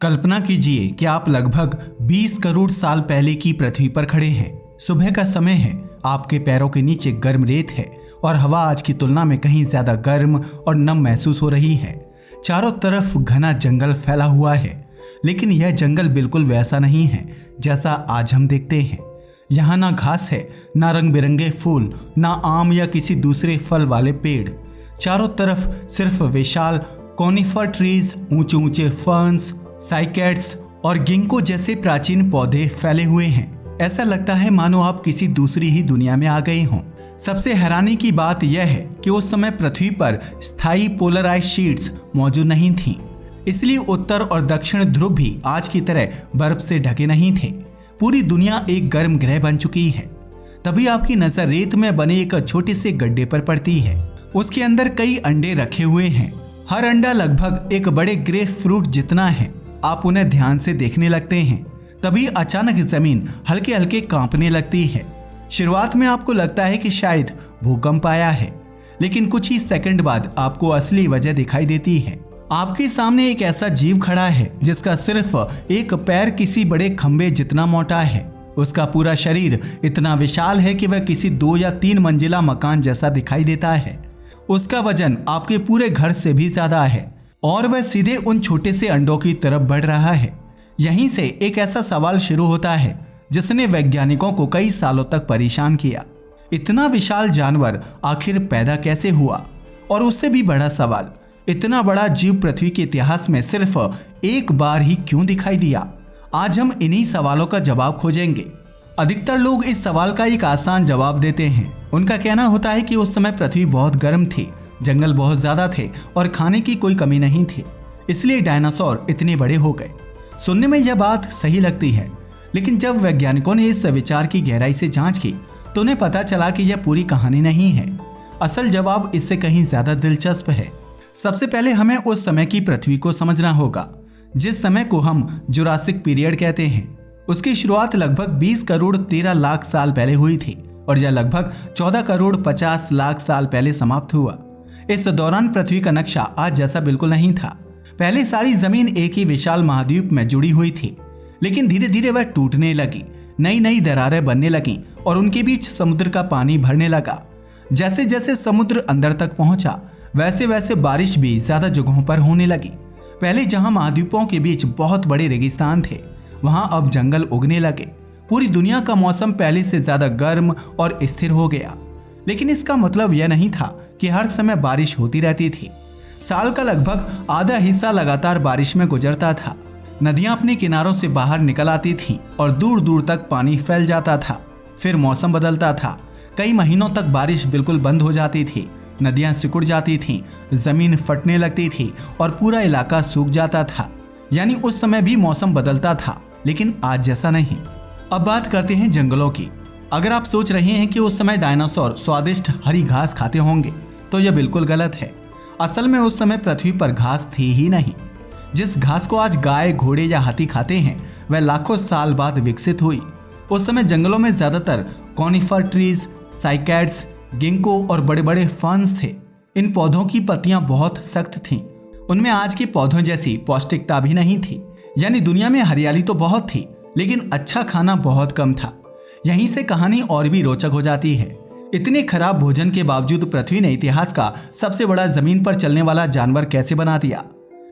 कल्पना कीजिए कि आप लगभग 20 करोड़ साल पहले की पृथ्वी पर खड़े हैं। सुबह का समय है, आपके पैरों के नीचे गर्म रेत है और हवा आज की तुलना में कहीं ज्यादा गर्म और नम महसूस हो रही है। चारों तरफ घना जंगल फैला हुआ है, लेकिन यह जंगल बिल्कुल वैसा नहीं है जैसा आज हम देखते हैं। यहाँ ना घास है, ना रंग बिरंगे फूल, ना आम या किसी दूसरे फल वाले पेड़। चारों तरफ सिर्फ विशाल कॉनिफर ट्रीज, ऊंचे ऊंचे फर्न्स, साइकैड्स और गिंको जैसे प्राचीन पौधे फैले हुए हैं। ऐसा लगता है मानो आप किसी दूसरी ही दुनिया में आ गए हों। सबसे हैरानी की बात यह है कि उस समय पृथ्वी पर स्थायी पोलराइज शीट्स मौजूद नहीं थीं, इसलिए उत्तर और दक्षिण ध्रुव भी आज की तरह बर्फ से ढके नहीं थे। पूरी दुनिया एक गर्म ग्रह बन चुकी है। तभी आपकी नजर रेत में बने एक छोटे से गड्ढे पर पड़ती है। उसके अंदर कई अंडे रखे हुए हैं। हर अंडा लगभग एक बड़े ग्रेप फ्रूट जितना है। आप उन्हें ध्यान से देखने लगते हैं। तभी अचानक जमीन हल्के हल्के कांपने लगती है। शुरुआत में आपको लगता है कि शायद भूकंप आया है, लेकिन कुछ ही सेकंड बाद आपको असली वजह दिखाई देती है। आपके सामने एक ऐसा जीव खड़ा है जिसका सिर्फ एक पैर किसी बड़े खंबे जितना मोटा है। उसका पूरा शरीर इतना विशाल है कि वह किसी 2 या 3 मंजिला मकान जैसा दिखाई देता है। उसका वजन आपके पूरे घर से भी ज्यादा है और वह सीधे उन छोटे से अंडों की तरफ बढ़ रहा है। यहीं से एक ऐसा सवाल शुरू होता है जिसने वैज्ञानिकों को कई सालों तक परेशान किया। इतना विशाल जानवर आखिर पैदा कैसे हुआ? और उससे भी बड़ा सवाल, इतना बड़ा जीव पृथ्वी के इतिहास में सिर्फ एक बार ही क्यों दिखाई दिया? आज हम इन्हीं सवालों का जवाब खोजेंगे। अधिकतर लोग इस सवाल का एक आसान जवाब देते हैं। उनका कहना होता है कि उस समय पृथ्वी बहुत गर्म थी, जंगल बहुत ज्यादा थे और खाने की कोई कमी नहीं थी, इसलिए डायनासोर इतने बड़े हो गए। सुनने में यह बात सही लगती है, लेकिन जब वैज्ञानिकों ने इस विचार की गहराई से जांच की तो उन्हें पता चला कि यह पूरी कहानी नहीं है। असल जवाब इससे कहीं ज्यादा दिलचस्प है। सबसे पहले हमें उस समय की पृथ्वी को समझना होगा जिस समय को हम जुरासिक पीरियड कहते हैं। उसकी शुरुआत लगभग 20 करोड़ 13 लाख साल पहले हुई थी और यह लगभग 14 करोड़ 50 लाख साल पहले समाप्त हुआ। इस दौरान पृथ्वी का नक्शा आज जैसा बिल्कुल नहीं था। पहले सारी जमीन एक ही विशाल महाद्वीप में जुड़ी हुई थी, लेकिन धीरे धीरे वह टूटने लगी, नई नई दरारें बनने लगीं और उनके बीच समुद्र का पानी भरने लगा। जैसे जैसे समुद्र अंदर तक पहुंचा, वैसे वैसे बारिश भी ज्यादा जगहों पर होने लगी। पहले जहां महाद्वीपों के बीच बहुत बड़े रेगिस्तान थे, वहां अब जंगल उगने लगे। पूरी दुनिया का मौसम पहले से ज्यादा गर्म और स्थिर हो गया। लेकिन इसका मतलब यह नहीं था कि हर समय बारिश होती रहती थी। साल का लगभग आधा हिस्सा लगातार बारिश में गुजरता था। नदियां अपने किनारों से बाहर निकल आती थीं और दूर दूर तक पानी फैल जाता था। फिर मौसम बदलता था। कई महीनों तक बारिश बिल्कुल बंद हो जाती थी। नदियां सिकुड़ जाती थीं, जमीन फटने लगती थी और पूरा इलाका सूख जाता था। यानी उस समय भी मौसम बदलता था, लेकिन आज जैसा नहीं। अब बात करते हैं जंगलों की। अगर आप सोच रहे हैं कि उस समय डायनासोर स्वादिष्ट हरी घास खाते होंगे, तो यह बिल्कुल गलत है। असल में उस समय पृथ्वी पर घास थी ही नहीं। जिस घास को आज गाय, घोड़े या हाथी खाते हैं, वह लाखों साल बाद विकसित हुई। उस समय जंगलों में ज्यादातर कॉनिफर ट्रीज, साइकैड्स, गिंको और बड़े बड़े फर्न्स थे। इन पौधों की पत्तियां बहुत सख्त थीं। उनमें आज के पौधों जैसी पौष्टिकता भी नहीं थी। यानी दुनिया में हरियाली तो बहुत थी, लेकिन अच्छा खाना बहुत कम था। यहीं से कहानी और भी रोचक हो जाती है। इतने खराब भोजन के बावजूद पृथ्वी ने इतिहास का सबसे बड़ा जमीन पर चलने वाला जानवर कैसे बना दिया?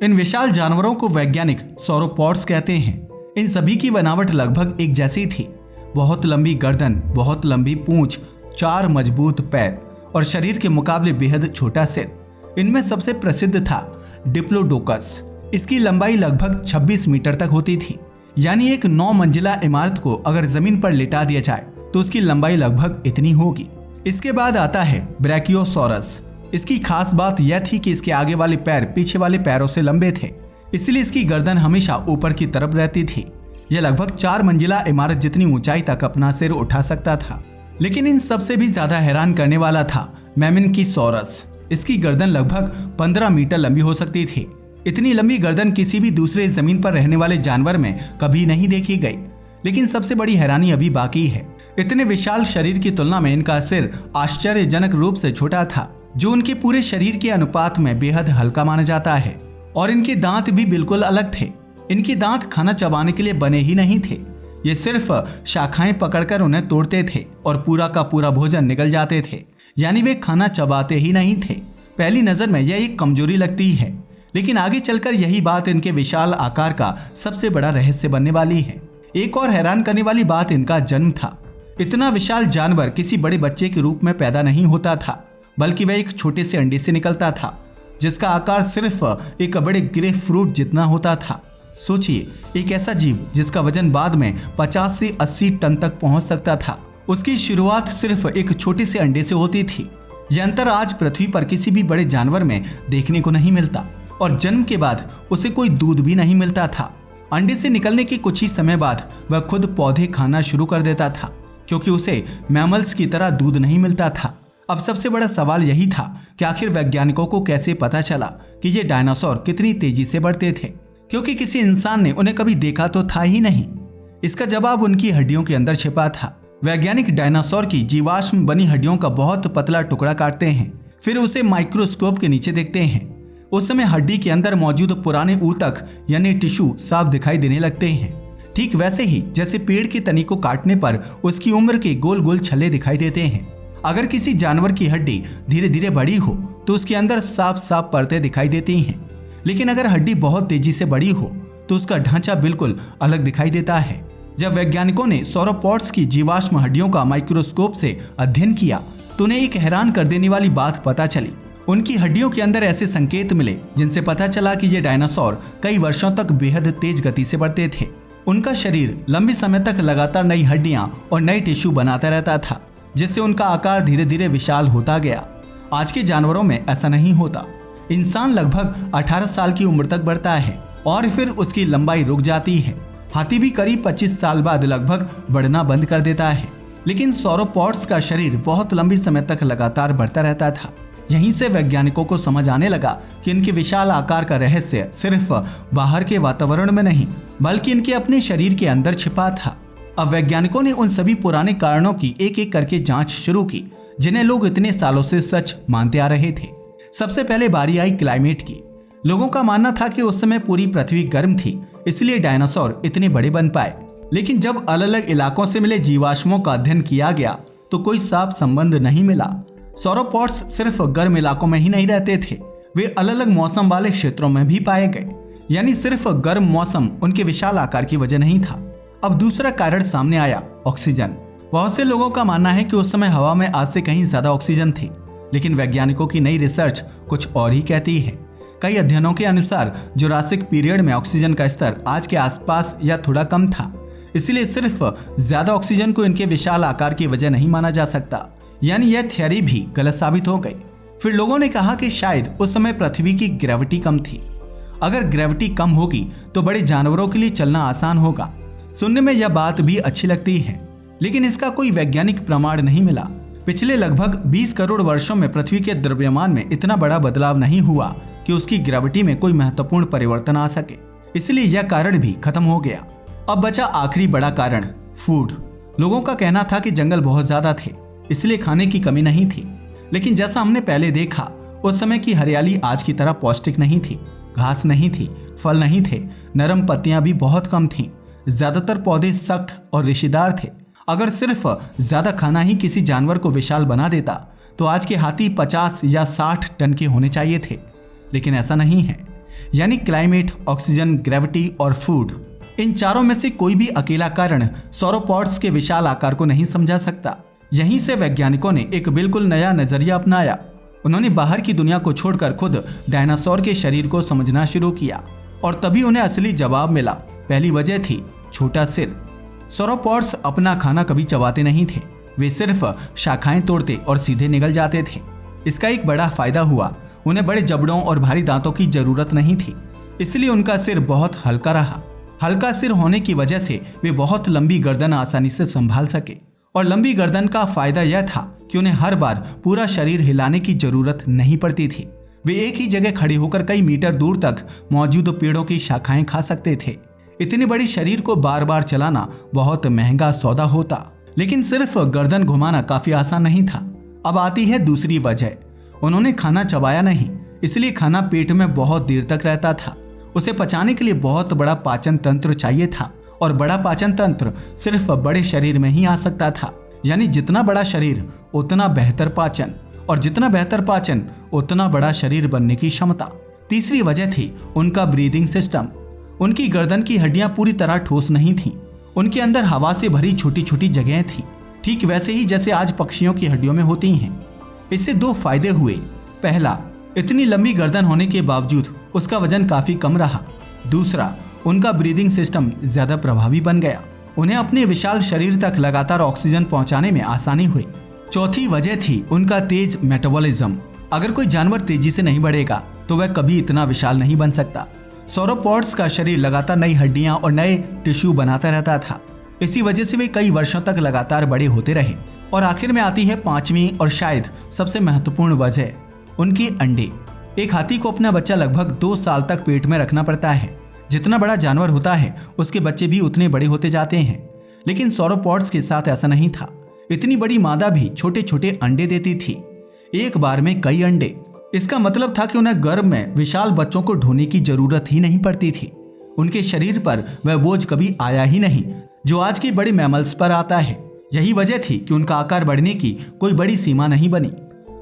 इन विशाल जानवरों को वैज्ञानिक सौरोपॉड्स कहते हैं। इन सभी की बनावट लगभग एक जैसी थी। बहुत लंबी गर्दन, बहुत लंबी पूंछ, 4 मजबूत पैर और शरीर के मुकाबले बेहद छोटा सिर। इनमें सबसे प्रसिद्ध था डिप्लोडोकस। इसकी लंबाई लगभग 26 मीटर तक होती थी। यानी एक 9 मंजिला इमारत को अगर जमीन पर लिटा दिया जाए तो उसकी लंबाई लगभग इतनी होगी। इसके बाद आता है ब्रैकियोसॉरस। इसकी खास बात यह थी कि इसके आगे वाले पैर पीछे वाले पैरों से लंबे थे, इसलिए इसकी गर्दन हमेशा ऊपर की तरफ रहती थी। यह लगभग 4 मंजिला इमारत जितनी ऊंचाई तक अपना सिर उठा सकता था। लेकिन इन सबसे भी ज्यादा हैरान करने वाला था मैमेनकीसॉरस। इसकी गर्दन लगभग 15 मीटर लंबी हो सकती थी। इतनी लंबी गर्दन किसी भी दूसरे जमीन पर रहने वाले जानवर में कभी नहीं देखी गई। लेकिन सबसे बड़ी हैरानी अभी बाकी है। इतने विशाल शरीर की तुलना में इनका सिर आश्चर्यजनक रूप से छोटा था, जो उनके पूरे शरीर के अनुपात में बेहद हल्का माना जाता है। और इनके दांत भी बिल्कुल अलग थे। इनके दांत खाना चबाने के लिए बने ही नहीं थे। ये सिर्फ शाखाएं पकड़कर उन्हें तोड़ते थे और पूरा का पूरा भोजन निगल जाते थे, यानी वे खाना चबाते ही नहीं थे। पहली नजर में यह एक कमजोरी लगती है, लेकिन आगे चलकर यही बात इनके विशाल आकार का सबसे बड़ा रहस्य बनने वाली है। एक और हैरान करने वाली बात इनका जन्म था। इतना विशाल जानवर किसी बड़े बच्चे के रूप में पैदा नहीं होता था, बल्कि वह एक छोटे से अंडे से निकलता था, जिसका आकार सिर्फ एक बड़े ग्रेप फ्रूट जितना होता था। सोचिए, एक ऐसा जीव जिसका वजन बाद में 50 से 80 टन तक पहुंच सकता था, उसकी शुरुआत सिर्फ एक छोटे से अंडे से होती थी। यह अंतर आज पृथ्वी पर किसी भी बड़े जानवर में देखने को नहीं मिलता, और जन्म के बाद उसे कोई दूध भी नहीं मिलता था। अंडे से निकलने के कुछ ही समय बाद वह खुद पौधे खाना शुरू कर देता था, क्योंकि उसे मैमल्स की तरह दूध नहीं मिलता था। अब सबसे बड़ा सवाल यही था कि आखिर वैज्ञानिकों को कैसे पता चला कि ये डायनासोर कितनी तेजी से बढ़ते थे, क्योंकि किसी इंसान ने उन्हें कभी देखा तो था ही नहीं। इसका जवाब उनकी हड्डियों के अंदर छिपा था। वैज्ञानिक डायनासोर की जीवाश्म बनी हड्डियों का बहुत पतला टुकड़ा काटते हैं, फिर उसे माइक्रोस्कोप के नीचे देखते हैं। उस समय हड्डी के अंदर मौजूद पुराने ऊतक यानी टिश्यू साफ दिखाई देने लगते हैं, ठीक वैसे ही जैसे पेड़ की तनी को काटने पर उसकी उम्र के गोल गोल छल्ले दिखाई देते हैं। अगर किसी जानवर की हड्डी धीरे धीरे बड़ी हो तो उसके अंदर साफ साफ परतें दिखाई देती हैं, लेकिन अगर हड्डी बहुत तेजी से बड़ी हो तो उसका ढांचा बिल्कुल अलग दिखाई देता है। जब वैज्ञानिकों ने सौरोपॉड्स की जीवाश्म हड्डियों का माइक्रोस्कोप से अध्ययन किया तो उन्हें एक हैरान कर देने वाली बात पता चली। उनकी हड्डियों के अंदर ऐसे संकेत मिले जिनसे पता चला कि ये डायनासोर कई वर्षों तक बेहद तेज गति से बढ़ते थे। उनका शरीर लंबे समय तक लगातार नई हड्डियां और नए टिश्यू बनाता रहता था, जिससे उनका आकार धीरे धीरे विशाल होता गया। आज के जानवरों में ऐसा नहीं होता। इंसान लगभग 18 साल की उम्र तक बढ़ता है और फिर उसकी लंबाई रुक जाती है। हाथी भी करीब 25 साल बाद लगभग बढ़ना बंद कर देता है, लेकिन सौरोपॉड्स का शरीर बहुत लंबे समय तक लगातार बढ़ता रहता था। यहीं से वैज्ञानिकों को समझ आने लगा कि इनके विशाल आकार का रहस्य सिर्फ बाहर के वातावरण में नहीं, बल्कि इनके अपने शरीर के अंदर छिपा था। अब वैज्ञानिकों ने उन सभी पुराने कारणों की एक एक करके जांच शुरू की, जिन्हें लोग इतने सालों से सच मानते आ रहे थे। सबसे पहले बारी आई क्लाइमेट की। लोगों का मानना था कि उस समय पूरी पृथ्वी गर्म थी, इसलिए डायनासोर इतने बड़े बन पाए। लेकिन जब अलग अलग इलाकों से मिले जीवाश्मों का अध्ययन किया गया तो कोई साफ संबंध नहीं मिला। सौरोपॉड्स सिर्फ गर्म इलाकों में ही नहीं रहते थे, वे अलग अलग मौसम वाले क्षेत्रों में भी पाए गए, यानी सिर्फ गर्म मौसम उनके विशाल आकार की वजह नहीं था। अब दूसरा कारण सामने आया, ऑक्सीजन। बहुत से लोगों का मानना है कि उस समय हवा में आज से कहीं ज्यादा ऑक्सीजन थी, लेकिन वैज्ञानिकों की नई रिसर्च कुछ और ही कहती है। कई अध्ययनों के अनुसार जुरासिक पीरियड में ऑक्सीजन का स्तर आज के आसपास या थोड़ा कम था, इसलिए सिर्फ ज्यादा ऑक्सीजन को इनके विशाल आकार की वजह नहीं माना जा सकता, यानी यह थ्योरी भी गलत साबित हो गई। फिर लोगों ने कहा कि शायद उस समय पृथ्वी की ग्रेविटी कम थी। अगर ग्रेविटी कम होगी तो बड़े जानवरों के लिए चलना आसान होगा। सुनने में यह बात भी अच्छी लगती है, लेकिन इसका कोई वैज्ञानिक प्रमाण नहीं मिला। पिछले लगभग 20 करोड़ वर्षों में पृथ्वी के द्रव्यमान में इतना बड़ा बदलाव नहीं हुआ कि उसकी ग्रेविटी में कोई महत्वपूर्ण परिवर्तन आ सके, इसलिए यह कारण भी खत्म हो गया। अब बचा आखिरी बड़ा कारण, फूड। लोगों का कहना था कि जंगल बहुत ज्यादा थे, इसलिए खाने की कमी नहीं थी, लेकिन जैसा हमने पहले देखा, उस समय की हरियाली आज की तरह पौष्टिक नहीं थी। घास नहीं थी, फल नहीं थे, नरम पत्तियां भी बहुत कम थीं। ज्यादातर पौधे सख्त और रेशेदार थे। अगर सिर्फ ज्यादा खाना ही किसी जानवर को विशाल बना देता तो आज के हाथी 50 या 60 टन के होने चाहिए थे, लेकिन ऐसा नहीं है। यानी क्लाइमेट, ऑक्सीजन, ग्रेविटी और फूड, इन चारों में से कोई भी अकेला कारण सौरोपॉड्स के विशाल आकार को नहीं समझा सकता। यहीं से वैज्ञानिकों ने एक बिल्कुल नया नजरिया अपनाया। उन्होंने बाहर की दुनिया को छोड़कर खुद डायनासोर के शरीर को समझना शुरू किया, और तभी उन्हें असली जवाब मिला। पहली वजह थी छोटा सिर। सौरोपॉड्स अपना खाना कभी चबाते नहीं थे, वे सिर्फ शाखाएं तोड़ते और सीधे निगल जाते थे। इसका एक बड़ा फायदा हुआ, उन्हें बड़े जबड़ों और भारी दांतों की जरूरत नहीं थी, इसलिए उनका सिर बहुत हल्का रहा। हल्का सिर होने की वजह से वे बहुत लंबी गर्दन आसानी से संभाल सके, और लंबी गर्दन का फायदा यह था कि उन्हें हर बार पूरा शरीर हिलाने की जरूरत नहीं पड़ती थी। वे एक ही जगह खड़े होकर कई मीटर दूर तक मौजूद पेड़ों की शाखाएं खा सकते थे। इतनी बड़ी शरीर को बार बार चलाना बहुत महंगा सौदा होता, लेकिन सिर्फ गर्दन घुमाना काफी आसान नहीं था। अब आती है दूसरी वजह, उन्होंने खाना चबाया नहीं, इसलिए खाना पेट में बहुत देर तक रहता था। उसे पचाने के लिए बहुत बड़ा पाचन तंत्र चाहिए था और बड़ा पाचन तंत्र सिर्फ बड़े शरीर में ही आ सकता था। यानी जितना बड़ा शरीर उतना बेहतर पाचन, और जितना बेहतर पाचन उतना बड़ा शरीर बनने की क्षमता। तीसरी वजह थी उनका ब्रीदिंग सिस्टम। उनकी गर्दन की हड्डियां पूरी तरह ठोस नहीं थीं। उनके अंदर हवा से भरी छोटी छोटी जगहें थीं, ठीक वैसे ही जैसे आज पक्षियों की हड्डियों में होती हैं। इससे दो फायदे हुए। पहला, इतनी लंबी गर्दन होने के बावजूद उसका वजन काफी कम रहा। दूसरा, उनका ब्रीदिंग सिस्टम ज्यादा प्रभावी बन गया। उन्हें अपने विशाल शरीर तक लगातार ऑक्सीजन पहुंचाने में आसानी हुई। चौथी वजह थी उनका तेज मेटाबॉलिज्म। अगर कोई जानवर तेजी से नहीं बढ़ेगा तो वह कभी इतना विशाल नहीं बन सकता। सौरोपॉड्स का शरीर लगातार नई हड्डियां और नए टिश्यू बनाता रहता था। इसी वजह से वे कई वर्षों तक लगातार बड़े होते रहे। और आखिर में आती है पांचवी और शायद सबसे महत्वपूर्ण वजह, उनके अंडे। एक हाथी को अपना बच्चा लगभग 2 साल तक पेट में रखना पड़ता है। जितना बड़ा जानवर होता है उसके बच्चे भी उतने बड़े होते जाते हैं, लेकिन सौरोपॉड्स के साथ ऐसा नहीं था। इतनी बड़ी मादा भी छोटे छोटे अंडे देती थी, एक बार में कई अंडे। इसका मतलब था कि उन्हें गर्भ में विशाल बच्चों को ढोने की जरूरत ही नहीं पड़ती थी। उनके शरीर पर वह बोझ कभी आया ही नहीं जो आज के बड़े मैमल्स पर आता है। यही वजह थी कि उनका आकार बढ़ने की कोई बड़ी सीमा नहीं बनी।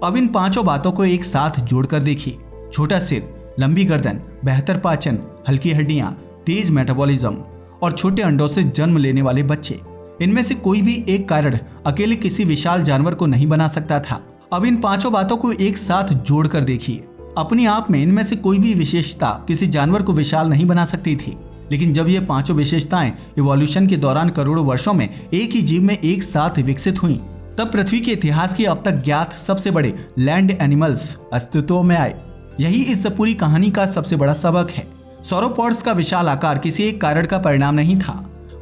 अब इन पांचों बातों को एक साथ जोड़कर देखिए। छोटा सिर, लंबी गर्दन, बेहतर पाचन, हल्की हड्डियां, तेज मेटाबॉलिज्म और छोटे अंडों से जन्म लेने वाले बच्चे। इनमें से कोई भी एक कारण अकेले किसी विशाल जानवर को नहीं बना सकता था। अब इन पांचों बातों को एक साथ जोड़कर देखिए। अपने आप में इनमें से कोई भी विशेषता किसी जानवर को विशाल नहीं बना सकती थी, लेकिन जब ये पांचों विशेषताएं इवोल्यूशन के दौरान करोड़ों वर्षों में एक ही जीव में एक साथ विकसित हुई, तब पृथ्वी के इतिहास के अब तक ज्ञात सबसे बड़े लैंड एनिमल्स अस्तित्व में आए। यही इस पूरी कहानी का सबसे बड़ा सबक है। सौरोपॉड्स का विशाल आकार किसी एक कारण का परिणाम नहीं था,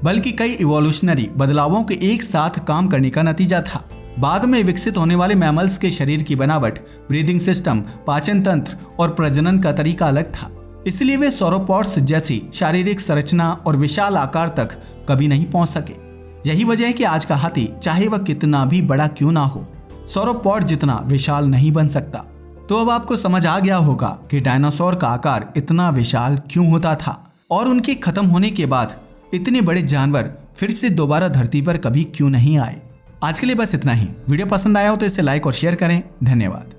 बल्कि कई इवोल्यूशनरी बदलावों के एक साथ काम करने का नतीजा था। बाद में विकसित होने वाले मैमल्स के शरीर की बनावट, ब्रीदिंग सिस्टम, पाचन तंत्र और प्रजनन का तरीका अलग था। इसलिए वे सौरोपॉड्स जैसी शारीरिक संरचना और विशाल आकार तक कभी नहीं पहुंच सके। यही वजह है कि आज का हाथी, चाहे वह कितना भी बड़ा क्यों ना हो, सौरोपॉड जितना विशाल नहीं बन सकता। तो अब आपको समझ आ गया होगा कि डायनासोर का आकार इतना विशाल क्यों होता था और उनके खत्म होने के बाद इतने बड़े जानवर फिर से दोबारा धरती पर कभी क्यों नहीं आए। आज के लिए बस इतना ही। वीडियो पसंद आया हो तो इसे लाइक और शेयर करें। धन्यवाद।